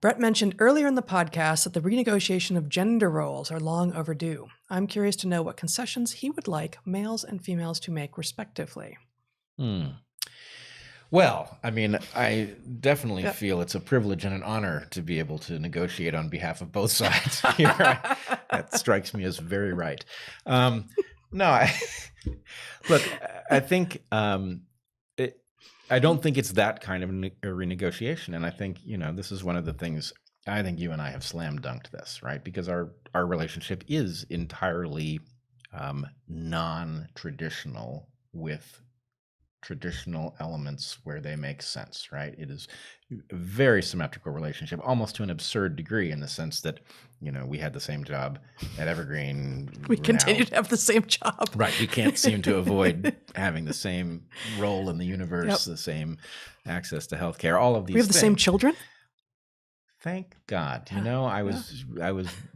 Brett mentioned earlier in the podcast that the renegotiation of gender roles are long overdue. I'm curious to know what concessions he would like males and females to make respectively. Well, I mean, I definitely feel it's a privilege and an honor to be able to negotiate on behalf of both sides here. That strikes me as very right. Look, I think I don't think it's that kind of a renegotiation. And I think, this is one of the things, I think you and I have slam dunked this, right? Because our relationship is entirely non-traditional with traditional elements where they make sense, right? It is a very symmetrical relationship, almost to an absurd degree, in the sense that, we had the same job at Evergreen. We continue to have the same job. Right. We can't seem to avoid having the same role in the universe, the same access to healthcare, all of these things. We have the same children? Thank God. I was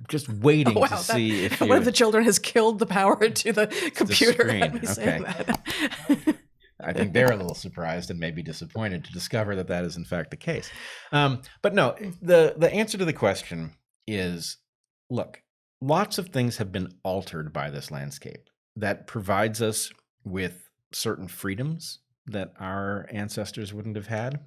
just waiting to see if one of the children has killed the power to the computer. Let me say that. I think they're a little surprised and maybe disappointed to discover that is in fact the case. But no, the answer to the question is, look, lots of things have been altered by this landscape that provides us with certain freedoms that our ancestors wouldn't have had.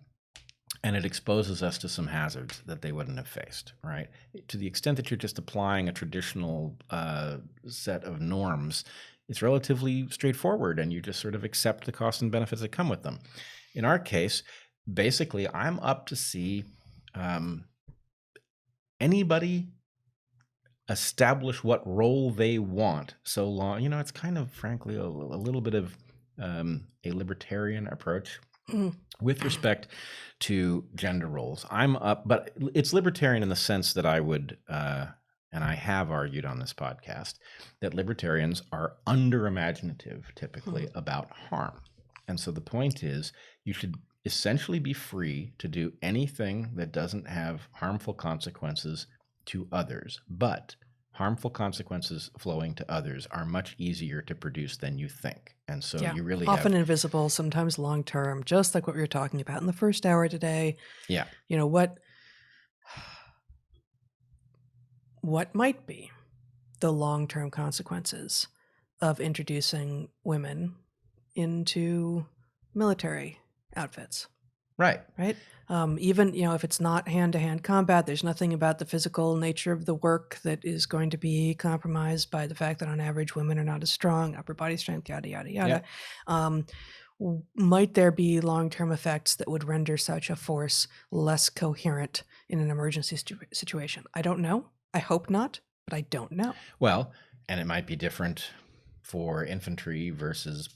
And it exposes us to some hazards that they wouldn't have faced, right? To the extent that you're just applying a traditional set of norms, it's relatively straightforward, and you just sort of accept the costs and benefits that come with them. In our case, basically, I'm up to see anybody establish what role they want, so long, it's kind of, frankly, a little bit of a libertarian approach with respect to gender roles. I'm up, but it's libertarian in the sense that I would, and I have argued on this podcast, that libertarians are under-imaginative typically about harm. And so the point is, you should essentially be free to do anything that doesn't have harmful consequences to others. But harmful consequences flowing to others are much easier to produce than you think. And so you really often invisible, sometimes long-term, just like what we were talking about in the first hour today. Yeah. What might be the long-term consequences of introducing women into military outfits? Right. Even, if it's not hand-to-hand combat, there's nothing about the physical nature of the work that is going to be compromised by the fact that on average women are not as strong, upper body strength, yada, yada, yada. Yeah. Might there be long-term effects that would render such a force less coherent in an emergency situation? I don't know. I hope not, but I don't know. Well, and it might be different for infantry versus,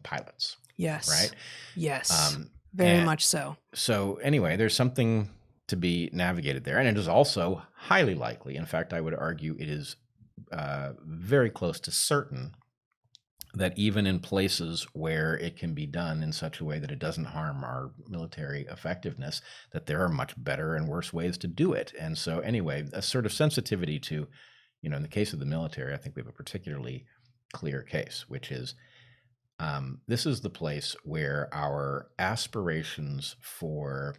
pilots. Yes. Right? Yes. Very much so. So anyway, there's something to be navigated there. And it is also highly likely, in fact, I would argue it is very close to certain, that even in places where it can be done in such a way that it doesn't harm our military effectiveness, that there are much better and worse ways to do it. And so anyway, a sort of sensitivity to, in the case of the military, I think we have a particularly clear case, which is this is the place where our aspirations for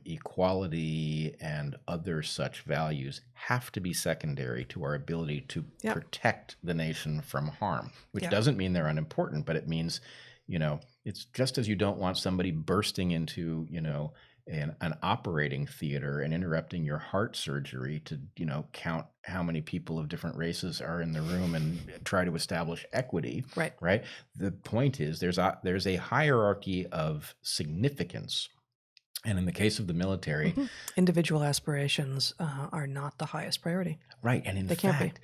equality and other such values have to be secondary to our ability to protect the nation from harm, which doesn't mean they're unimportant, but it means, it's just as you don't want somebody bursting into, an operating theater and interrupting your heart surgery to, count how many people of different races are in the room and try to establish equity. Right. The point is there's a hierarchy of significance. And in the case of the military, individual aspirations are not the highest priority. Right. And in fact,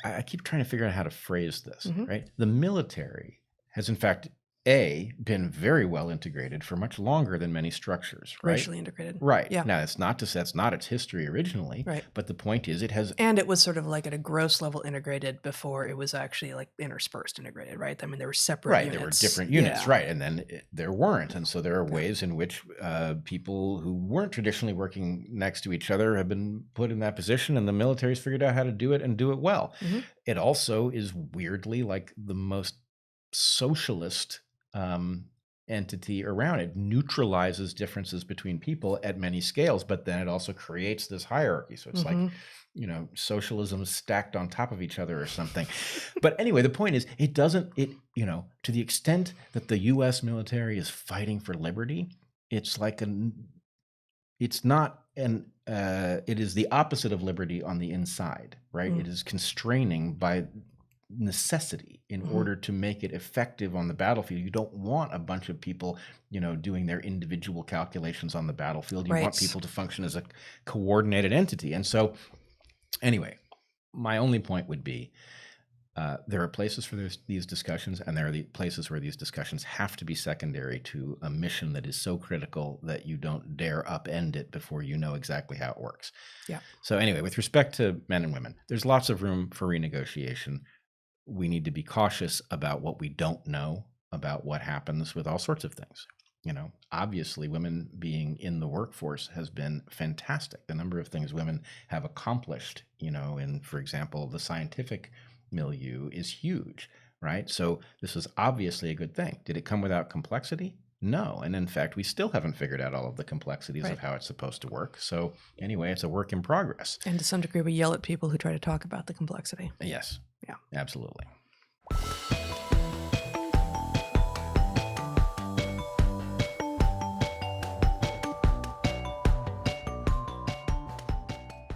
I keep trying to figure out how to phrase this, right? The military has, in fact, been very well integrated for much longer than many structures, right? Racially integrated. Right. Yeah. Now, that's not its history originally, right? But the point is it has... And it was sort of like at a gross level integrated before it was actually like interspersed integrated, right? I mean, there were separate units. There were different units, right? And then there weren't. And so there are ways in which people who weren't traditionally working next to each other have been put in that position, and the military's figured out how to do it and do it well. It also is weirdly like the most socialist entity around. It neutralizes differences between people at many scales, but then it also creates this hierarchy. So it's like, socialism stacked on top of each other or something. But anyway, the point is, to the extent that the U.S. military is fighting for liberty, it is the opposite of liberty on the inside, right? It is constraining by necessity in order to make it effective on the battlefield. You don't want a bunch of people, doing their individual calculations on the battlefield. You want people to function as a coordinated entity. And so, anyway, my only point would be, there are places for these discussions, and there are the places where these discussions have to be secondary to a mission that is so critical that you don't dare upend it before you know exactly how it works. Yeah. So anyway, with respect to men and women, there's lots of room for renegotiation. We need to be cautious about what we don't know about what happens with all sorts of things. Obviously, women being in the workforce has been fantastic. The number of things women have accomplished, in, for example, the scientific milieu is huge, right? So this is obviously a good thing. Did it come without complexity? No. And in fact, we still haven't figured out all of the complexities of how it's supposed to work. So anyway, it's a work in progress. And to some degree, we yell at people who try to talk about the complexity. Yes. Yeah. Absolutely.